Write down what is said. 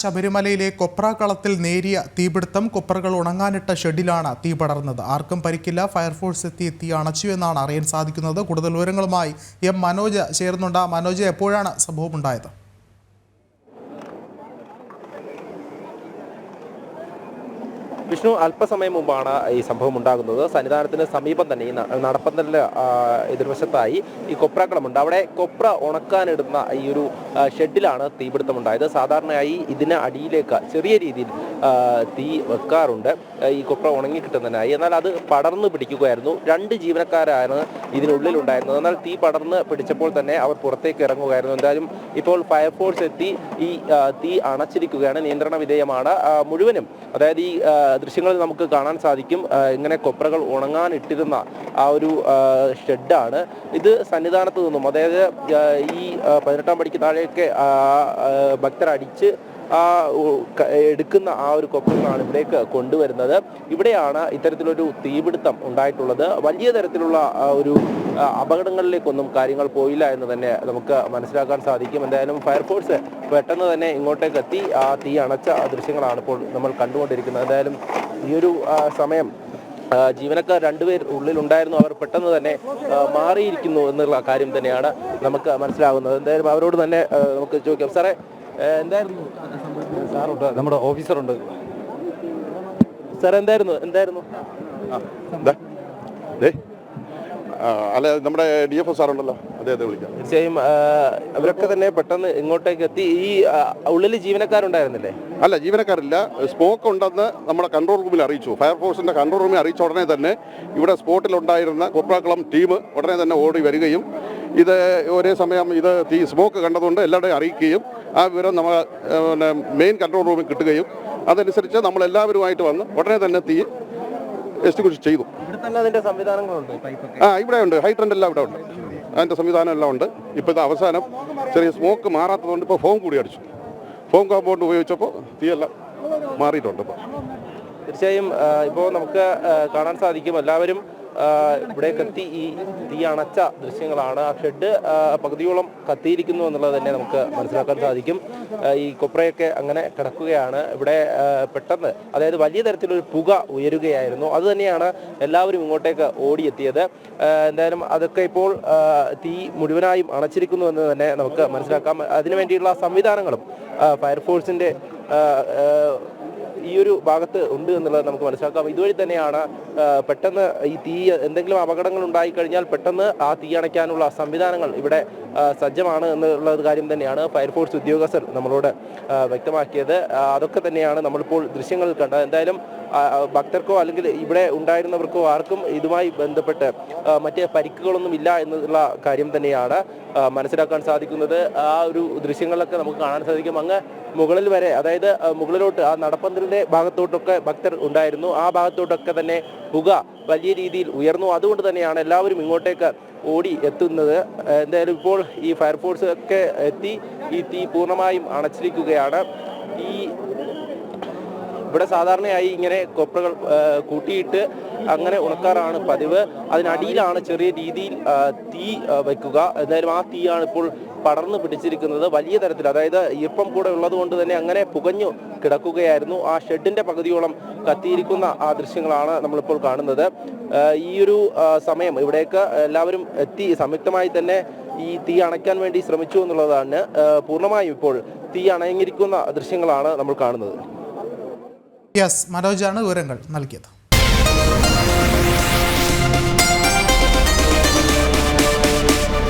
ശബരിമലയിലെ കൊപ്രാകളത്തിൽ നേരിയ തീപിടുത്തം. കൊപ്രകൾ ഉണങ്ങാനിട്ട ഷെഡിലാണ് തീ പടർന്നത്. ആർക്കും പരിക്കില്ല. ഫയർഫോഴ്സ് എത്തി തീ അണച്ചു എന്നാണ് അറിയാൻ സാധിക്കുന്നത്. കൂടുതൽ വിവരങ്ങളുമായി മനോജ് ചേർന്നുണ്ട്. മനോജ്, എപ്പോഴാണ് സംഭവം ഉണ്ടായത്? വിഷ്ണു, അല്പസമയം മുമ്പാണ് ഈ സംഭവം ഉണ്ടാകുന്നത്. സന്നിധാനത്തിന് സമീപം തന്നെ ഈ നടപ്പന്തലിന് എതിർവശത്തായി ഈ കൊപ്രാക്കളമുണ്ട്. അവിടെ കൊപ്ര ഉണക്കാനിടുന്ന ഈ ഒരു ഷെഡിലാണ് തീപിടുത്തം ഉണ്ടായത്. സാധാരണയായി ഇതിന് അടിയിലേക്ക് ചെറിയ രീതിയിൽ തീ വെക്കാറുണ്ട് ഈ കൊപ്ര ഉണങ്ങി കിട്ടുന്നതിനായി. എന്നാൽ അത് പടർന്ന് പിടിക്കുകയായിരുന്നു. 2 ജീവനക്കാരാണ് ഇതിനുള്ളിലുണ്ടായിരുന്നത്. എന്നാൽ തീ പടർന്ന് പിടിച്ചപ്പോൾ തന്നെ അവർ പുറത്തേക്ക് ഇറങ്ങുകയായിരുന്നു. എന്തായാലും ഇപ്പോൾ ഫയർഫോഴ്സ് എത്തി ഈ തീ അണച്ചിരിക്കുകയാണ്. നിയന്ത്രണ വിധേയമാണ് മുഴുവനും. അതായത് ഈ ദൃശ്യങ്ങളിൽ നമുക്ക് കാണാൻ സാധിക്കും ഇങ്ങനെ കൊപ്രകൾ ഉണങ്ങാനിട്ടിരുന്ന ആ ഒരു ഷെഡാണ് ഇത്. സന്നിധാനത്ത് നിന്നും, അതായത് ഈ 18-ാം പടിക്ക് താഴെയൊക്കെ ഭക്തരടിച്ച് എടുക്കുന്ന ആ ഒരു കൊപ്രങ്ങളാണ് ഇവിടേക്ക് കൊണ്ടുവരുന്നത്. ഇവിടെയാണ് ഇത്തരത്തിലൊരു തീപിടുത്തം ഉണ്ടായിട്ടുള്ളത്. വലിയ തരത്തിലുള്ള ഒരു അപകടങ്ങളിലേക്കൊന്നും കാര്യങ്ങൾ പോയില്ല എന്ന് തന്നെ നമുക്ക് മനസ്സിലാക്കാൻ സാധിക്കും. എന്തായാലും ഫയർഫോഴ്സ് പെട്ടെന്ന് തന്നെ ഇങ്ങോട്ടേക്ക് എത്തി ആ തീ അണച്ച ദൃശ്യങ്ങളാണ് ഇപ്പോൾ നമ്മൾ കണ്ടുകൊണ്ടിരിക്കുന്നത്. എന്തായാലും ഈ ഒരു സമയം ജീവനക്കാർ 2 പേർ ഉള്ളിലുണ്ടായിരുന്നു. അവർ പെട്ടെന്ന് തന്നെ മാറിയിരിക്കുന്നു എന്നുള്ള കാര്യം തന്നെയാണ് നമുക്ക് മനസ്സിലാകുന്നത്. എന്തായാലും അവരോട് തന്നെ നമുക്ക് ചോദിക്കാം. സാറേ, എന്തായിരുന്നു? സാറുണ്ട്, നമ്മുടെ ഓഫീസറുണ്ട്. സാർ, എന്തായിരുന്നു? അല്ല, നമ്മുടെ DFO സാറുണ്ടല്ലോ, അദ്ദേഹത്തെ വിളിക്കാം. തീർച്ചയായും അവരൊക്കെ തന്നെ പെട്ടെന്ന് ഇങ്ങോട്ടേക്ക് എത്തി. ഈ ഉള്ളിൽ ജീവനക്കാരുണ്ടായിരുന്നില്ലേ? അല്ല, ജീവനക്കാരില്ല. സ്മോക്ക് ഉണ്ടെന്ന് നമ്മുടെ കൺട്രോൾ റൂമിൽ അറിയിച്ചു. ഫയർഫോഴ്സിന്റെ കൺട്രോൾ റൂമിൽ അറിയിച്ച ഉടനെ തന്നെ ഇവിടെ സ്പോട്ടിലുണ്ടായിരുന്ന കൊപ്രാക്കളം ടീം ഉടനെ തന്നെ ഓടി വരികയും ഇത് ഒരേ സമയം ഇത് സ്മോക്ക് കണ്ടതുകൊണ്ട് എല്ലാവരുടെയും അറിയിക്കുകയും ആ വിവരം നമ്മൾ മെയിൻ കൺട്രോൾ റൂമിൽ കിട്ടുകയും അതനുസരിച്ച് നമ്മളെല്ലാവരുമായിട്ട് വന്ന് ഉടനെ തന്നെ തീ എക്സ്റ്റിങ്ക്വിഷ് ചെയ്തു. അതിന്റെ സംവിധാനങ്ങളുണ്ട്. ഇവിടെ ഉണ്ട്. ഹൈഡ്രന്റ് എല്ലാം ഇവിടെ ഉണ്ട്. അതിൻ്റെ സംവിധാനം എല്ലാം ഉണ്ട്. ഇപ്പോൾ ഇത് അവസാനം ചെറിയ സ്മോക്ക് മാറാത്തതുകൊണ്ട് ഇപ്പോൾ ഫോം കൂടി അടിച്ചു. ഫോം കോമ്പൗണ്ട് ഉപയോഗിച്ചപ്പോൾ തീയെല്ലാം മാറിയിട്ടുണ്ട്. ഇപ്പോൾ തീർച്ചയായും ഇപ്പോൾ നമുക്ക് കാണാൻ സാധിക്കും എല്ലാവരും ഇവിടേക്ക് എത്തി ഈ തീ അണച്ച ദൃശ്യങ്ങളാണ്. ആ ഷെഡ് പകുതിയോളം കത്തിയിരിക്കുന്നു എന്നുള്ളത് തന്നെ നമുക്ക് മനസ്സിലാക്കാൻ സാധിക്കും. ഈ കൊപ്രയൊക്കെ അങ്ങനെ കിടക്കുകയാണ്. ഇവിടെ പെട്ടെന്ന്, അതായത് വലിയ തരത്തിലൊരു പുക ഉയരുകയായിരുന്നു. അത് തന്നെയാണ് എല്ലാവരും ഇങ്ങോട്ടേക്ക് ഓടിയെത്തിയത്. എന്തായാലും അതൊക്കെ ഇപ്പോൾ തീ മുഴുവനായും അണച്ചിരിക്കുന്നു എന്ന് തന്നെ നമുക്ക് മനസ്സിലാക്കാം. അതിനുവേണ്ടിയുള്ള സംവിധാനങ്ങളും ഫയർഫോഴ്സിൻ്റെ ഈ ഒരു ഭാഗത്ത് ഉണ്ട് എന്നുള്ളത് നമുക്ക് മനസ്സിലാക്കാം. ഇതുവഴി തന്നെയാണ് പെട്ടെന്ന് ഈ തീ എന്തെങ്കിലും അപകടങ്ങൾ ഉണ്ടായിക്കഴിഞ്ഞാൽ പെട്ടെന്ന് ആ തീ അണയ്ക്കാനുള്ള സംവിധാനങ്ങൾ ഇവിടെ സജ്ജമാണ് എന്നുള്ള കാര്യം തന്നെയാണ് ഫയർഫോഴ്സ് ഉദ്യോഗസ്ഥർ നമ്മളോട് വ്യക്തമാക്കിയത്. അതൊക്കെ തന്നെയാണ് നമ്മളിപ്പോൾ ദൃശ്യങ്ങളിൽ കണ്ടത്. എന്തായാലും ഭക്തർക്കോ അല്ലെങ്കിൽ ഇവിടെ ഉണ്ടായിരുന്നവർക്കോ ആർക്കും ഇതുമായി ബന്ധപ്പെട്ട് മറ്റേ പരിക്കുകളൊന്നും ഇല്ല എന്നുള്ള കാര്യം തന്നെയാണ് മനസ്സിലാക്കാൻ സാധിക്കുന്നത്. ആ ഒരു ദൃശ്യങ്ങളിലൊക്കെ നമുക്ക് കാണാൻ സാധിക്കും. അങ്ങ് മുകളിൽ വരെ, അതായത് മുകളിലോട്ട് ആ നടപ്പന്തലിന്റെ ഭാഗത്തോട്ടൊക്കെ ഭക്തർ ഉണ്ടായിരുന്നു. ആ ഭാഗത്തോട്ടൊക്കെ തന്നെ പുക വലിയ രീതിയിൽ ഉയർന്നു. അതുകൊണ്ട് തന്നെയാണ് എല്ലാവരും ഇങ്ങോട്ടേക്ക് ഓടി എത്തുന്നത്. എന്തായാലും ഇപ്പോൾ ഈ ഫയർഫോഴ്സ് ഒക്കെ എത്തി ഈ തീ പൂർണ്ണമായും അണച്ചിരിക്കുകയാണ്. ഇവിടെ സാധാരണയായി ഇങ്ങനെ കൊപ്രകൾ കൂട്ടിയിട്ട് അങ്ങനെ ഉണക്കാറാണ് പതിവ്. അതിനടിയിലാണ് ചെറിയ രീതിയിൽ തീ വയ്ക്കുക. എന്തായാലും ആ തീയാണ് ഇപ്പോൾ പടർന്ന് പിടിച്ചിരിക്കുന്നത് വലിയ തരത്തിൽ. അതായത് ഈർപ്പം കൂടെ ഉള്ളത് കൊണ്ട് തന്നെ അങ്ങനെ പുകഞ്ഞു കിടക്കുകയായിരുന്നു. ആ ഷെഡിന്റെ പകുതിയോളം കത്തിയിരിക്കുന്ന ആ ദൃശ്യങ്ങളാണ് നമ്മളിപ്പോൾ കാണുന്നത്. ഈ ഒരു സമയം ഇവിടേക്ക് എല്ലാവരും എത്തി സംയുക്തമായി തന്നെ ഈ തീ അണയ്ക്കാൻ വേണ്ടി ശ്രമിച്ചു എന്നുള്ളതാണ്. പൂർണ്ണമായും ഇപ്പോൾ തീ അണഞ്ഞിരിക്കുന്ന ദൃശ്യങ്ങളാണ് നമ്മൾ കാണുന്നത്. മനോജാണ് വിവരങ്ങൾ നൽകിയത്.